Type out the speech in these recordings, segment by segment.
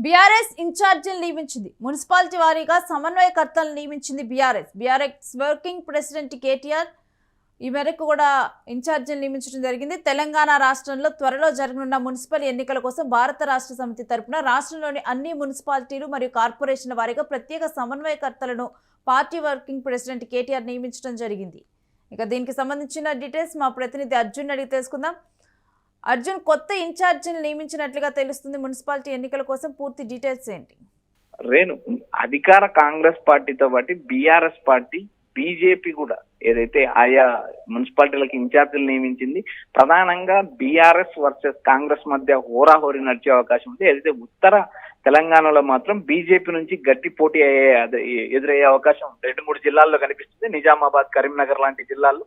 BRS ఇన్ఛార్జీలు నియమించింది. Municipality వారీగా సమన్వయకర్తలను నియమించింది బీఆర్ఎస్ వర్కింగ్ ప్రెసిడెంట్ కేటీఆర్ ఈ మేరకు కూడా ఇన్ఛార్జీలు నియమించడం జరిగింది. తెలంగాణ రాష్ట్రంలో త్వరలో జరగనున్న మున్సిపల్ ఎన్నికల కోసం భారత రాష్ట్ర సమితి తరపున రాష్ట్రంలోని అన్ని మున్సిపాలిటీలు మరియు కార్పొరేషన్ల వారీగా ప్రత్యేక సమన్వయకర్తలను పార్టీ వర్కింగ్ ప్రెసిడెంట్ కేటీఆర్ నియమించడం జరిగింది. ఇక దీనికి సంబంధించిన డీటెయిల్స్ మా ప్రతినిధి అర్జున్ అడిగి తెలుసుకుందాం. అర్జున్, కొత్త ఇన్ఛార్జిని నియమించినట్లుగా తెలుస్తుంది. మున్సిపాలిటీ ఎన్నికల కోసం పూర్తి డీటెయిల్స్ ఏంటి? రేణు, అధికార కాంగ్రెస్ పార్టీతో పాటు బీఆర్ఎస్ పార్టీ, బీజేపీ కూడా ఏదైతే ఆయా మున్సిపాలిటీలకు ఇన్ఛార్జీలు నియమించింది, ప్రధానంగా బీఆర్ఎస్ వర్సెస్ కాంగ్రెస్ మధ్య హోరాహోరీ నడిచే అవకాశం ఉంది. ఏదైతే ఉత్తర తెలంగాణలో మాత్రం బీజేపీ నుంచి గట్టి పోటీ ఎదురయ్యే అవకాశం 2-3 జిల్లాల్లో కనిపిస్తుంది. నిజామాబాద్, కరీంనగర్ లాంటి జిల్లాల్లో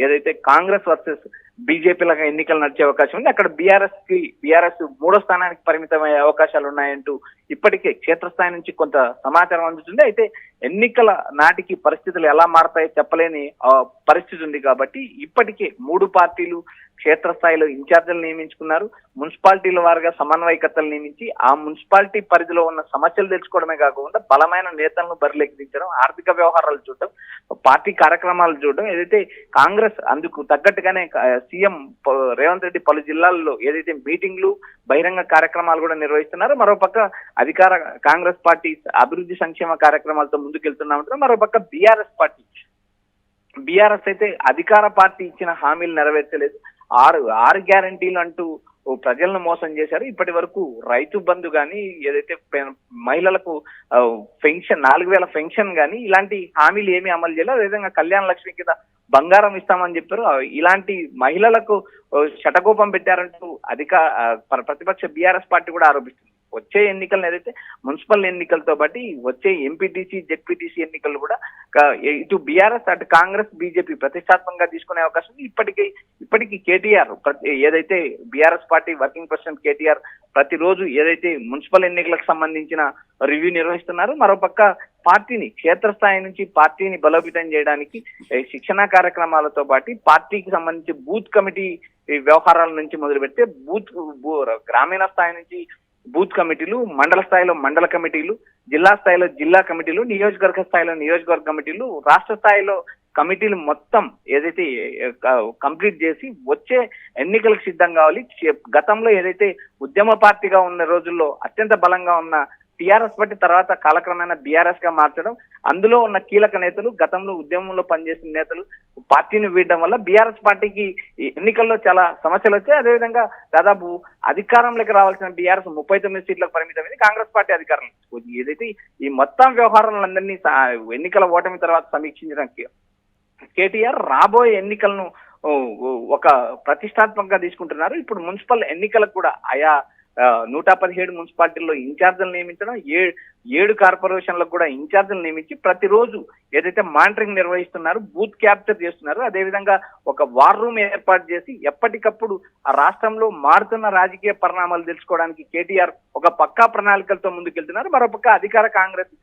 ఏదైతే కాంగ్రెస్ వర్సెస్ బీజేపీలకు ఎన్నికలు నడిచే అవకాశం ఉంది. అక్కడ బీఆర్ఎస్ 3వ స్థానానికి పరిమితమయ్యే అవకాశాలు ఉన్నాయంటూ ఇప్పటికే క్షేత్రస్థాయి నుంచి కొంత సమాచారం అందుతుంది. అయితే ఎన్నికల నాటికి పరిస్థితులు ఎలా మారతాయో చెప్పలేని పరిస్థితి ఉంది. కాబట్టి ఇప్పటికే 3 పార్టీలు క్షేత్రస్థాయిలో ఇన్ఛార్జీలు నియమించుకున్నారు. మున్సిపాలిటీల వారుగా సమన్వయకర్తలు నియమించి ఆ మున్సిపాలిటీ పరిధిలో ఉన్న సమస్యలు తెలుసుకోవడమే కాకుండా బలమైన నేతలను బరిలెక్కించడం, ఆర్థిక వ్యవహారాలు చూడడం, పార్టీ కార్యక్రమాలు చూడడం, ఏదైతే కాంగ్రెస్ అందుకు తగ్గట్టుగానే సీఎం రేవంత్ రెడ్డి పలు జిల్లాల్లో ఏదైతే మీటింగ్లు, బహిరంగ కార్యక్రమాలు కూడా నిర్వహిస్తున్నారు. మరోపక్క అధికార కాంగ్రెస్ పార్టీ అభివృద్ధి సంక్షేమ కార్యక్రమాలతో ముందుకెళ్తున్నామంటారు. మరోపక్క బీఆర్ఎస్ అయితే అధికార పార్టీ ఇచ్చిన హామీలు నెరవేర్చలేదు. 6 గ్యారంటీలు అంటూ ప్రజలను మోసం చేశారు. ఇప్పటి వరకు రైతు బంధు గాని, ఏదైతే మహిళలకు పెన్షన్ 4000 పెన్షన్ గాని, ఇలాంటి హామీలు ఏమీ అమలు చేయలేదు. అదేవిధంగా కళ్యాణ లక్ష్మి కింద బంగారం ఇస్తామని చెప్పారు. ఇలాంటి మహిళలకు శటకోపం పెట్టారంటూ ప్రతిపక్ష బీఆర్ఎస్ పార్టీ కూడా ఆరోపిస్తుంది. వచ్చే ఎన్నికలను ఏదైతే మున్సిపల్ ఎన్నికలతో పాటు వచ్చే ఎంపీటీసీ, జెడ్పీటీసీ ఎన్నికలు కూడా ఇటు బీఆర్ఎస్ అటు కాంగ్రెస్, బీజేపీ ప్రతిష్టాత్మకంగా తీసుకునే అవకాశం ఉంది. ఇప్పటికీ కేటీఆర్ ఏదైతే BRS party working president KTR ప్రతిరోజు ఏదైతే మున్సిపల్ ఎన్నికలకు సంబంధించిన రివ్యూ నిర్వహిస్తున్నారు. మరోపక్క పార్టీని క్షేత్రస్థాయి నుంచి పార్టీని బలోపేతం చేయడానికి శిక్షణా కార్యక్రమాలతో పాటు పార్టీకి సంబంధించి బూత్ కమిటీ వ్యవహారాల నుంచి మొదలు పెడితే గ్రామీణ స్థాయి నుంచి బూత్ కమిటీలు, మండల స్థాయిలో మండల కమిటీలు, జిల్లా స్థాయిలో జిల్లా కమిటీలు, నియోజకవర్గ స్థాయిలో నియోజకవర్గ కమిటీలు, రాష్ట్ర స్థాయిలో కమిటీలు మొత్తం ఏదైతే కంప్లీట్ చేసి వచ్చే ఎన్నికలకు సిద్ధం కావాలి. గతంలో ఏదైతే ఉద్యమ పార్టీగా ఉన్న రోజుల్లో అత్యంత బలంగా ఉన్న టీఆర్ఎస్ పార్టీ తర్వాత కాలక్రమేణా బీఆర్ఎస్ గా మార్చడం, అందులో ఉన్న కీలక నేతలు, గతంలో ఉద్యమంలో పనిచేసిన నేతలు పార్టీని వీడడం వల్ల బీఆర్ఎస్ పార్టీకి ఎన్నికల్లో చాలా సమస్యలు వచ్చాయి. అదేవిధంగా దాదాపు అధికారంలోకి రావాల్సిన బీఆర్ఎస్ 39 సీట్లకు పరిమితమైంది. కాంగ్రెస్ పార్టీ అధికారం ఏదైతే ఈ మొత్తం వ్యవహారాలందరినీ ఎన్నికల ఓటమి తర్వాత సమీక్షించిన కేటీఆర్ రాబోయే ఎన్నికలను ఒక ప్రతిష్టాత్మకంగా తీసుకుంటున్నారు. ఇప్పుడు మున్సిపల్ ఎన్నికలకు కూడా ఆయా 117 మున్సిపాలిటీల్లో ఇన్ఛార్జీలు నియమించడం, 7 కార్పొరేషన్లకు కూడా ఇన్ఛార్జీలు నియమించి ప్రతిరోజు ఏదైతే మానిటరింగ్ నిర్వహిస్తున్నారు, బూత్ క్యాప్చర్ చేస్తున్నారు. అదేవిధంగా ఒక వార్ రూమ్ ఏర్పాటు చేసి ఎప్పటికప్పుడు ఆ రాష్ట్రంలో మారుతున్న రాజకీయ పరిణామాలు తెలుసుకోవడానికి కేటీఆర్ ఒక పక్కా ప్రణాళికలతో ముందుకెళ్తున్నారు. మరోపక్క అధికార కాంగ్రెస్,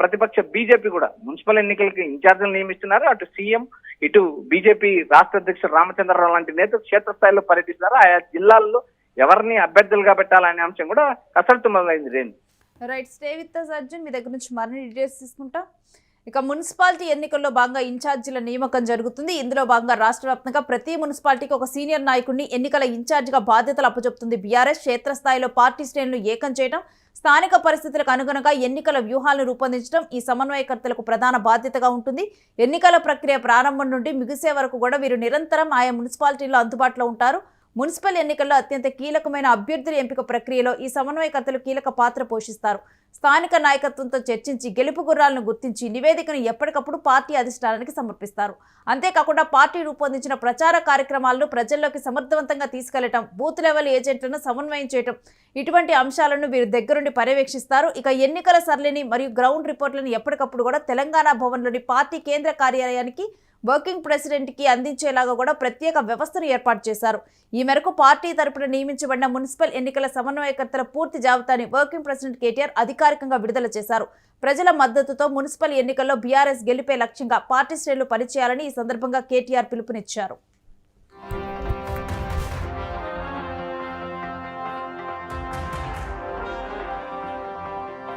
ప్రతిపక్ష బీజేపీ కూడా మున్సిపల్ ఎన్నికలకి ఇన్ఛార్జీలు నియమిస్తున్నారు. అటు సీఎం, ఇటు బీజేపీ రాష్ట్ర అధ్యక్షుడు రామచంద్రరావు లాంటి నేతలు క్షేత్రస్థాయిలో పర్యటిస్తున్నారు. ఆయా జిల్లాల్లో ఎవరిని అభ్యర్థులుగా పెట్టాలనే అంశం కూడా కసరత్తు మొదలైంది. Right, stay with us Arjun. మీ దగ్గర నుంచి మరిన్ని డీటెయిల్స్ తీసుకుంటా. ఇక మున్సిపాలిటీ ఎన్నికల్లో భాగంగా ఇన్ఛార్జీల నియామకం జరుగుతుంది. ఇందులో భాగంగా రాష్ట్ర వ్యాప్తంగా ప్రతి మున్సిపాలిటీకి ఒక సీనియర్ నాయకుడిని ఎన్నికల ఇన్ఛార్జిగా బాధ్యతలు అప్పచెప్తుంది బీఆర్ఎస్. క్షేత్రస్థాయిలో పార్టీ శ్రేణులు ఏకం చేయడం, స్థానిక పరిస్థితులకు అనుగుణంగా ఎన్నికల వ్యూహాలను రూపొందించడం ఈ సమన్వయకర్తలకు ప్రధాన బాధ్యతగా ఉంటుంది. ఎన్నికల ప్రక్రియ ప్రారంభం నుండి ముగిసే వరకు కూడా వీరు నిరంతరం ఆయా మున్సిపాలిటీల్లో అందుబాటులో ఉంటారు. మున్సిపల్ ఎన్నికల్లో అత్యంత కీలకమైన అభ్యర్థుల ఎంపిక ప్రక్రియలో ఈ సమన్వయకర్తలు కీలక పాత్ర పోషిస్తారు. స్థానిక నాయకత్వంతో చర్చించి గెలుపు గుర్రాలను గుర్తించి నివేదికను ఎప్పటికప్పుడు పార్టీ అధిష్టానానికి సమర్పిస్తారు. అంతేకాకుండా పార్టీ రూపొందించిన ప్రచార కార్యక్రమాలను ప్రజల్లోకి సమర్థవంతంగా తీసుకెళ్లడం, బూత్ లెవెల్ ఏజెంట్లను సమన్వయం చేయడం, ఇటువంటి అంశాలను వీరు దగ్గరుండి పర్యవేక్షిస్తారు. ఇక ఎన్నికల సరళిని మరియు గ్రౌండ్ రిపోర్ట్లను ఎప్పటికప్పుడు కూడా తెలంగాణ భవన్లోని పార్టీ కేంద్ర కార్యాలయానికి వర్కింగ్ ప్రెసిడెంట్కి అందించేలాగా కూడా ప్రత్యేక వ్యవస్థను ఏర్పాటు చేశారు. ఈ మేరకు పార్టీ తరపున నియమించబడిన మున్సిపల్ ఎన్నికల సమన్వయకర్తల పూర్తి జాబితాని వర్కింగ్ ప్రెసిడెంట్ కేటీఆర్ అధికారికంగా విడుదల చేశారు. ప్రజల మద్దతుతో మున్సిపల్ ఎన్నికల్లో బీఆర్ఎస్ గెలిపే లక్ష్యంగా పార్టీ శ్రేణులు పనిచేయాలని ఈ సందర్భంగా కేటీఆర్ పిలుపునిచ్చారు.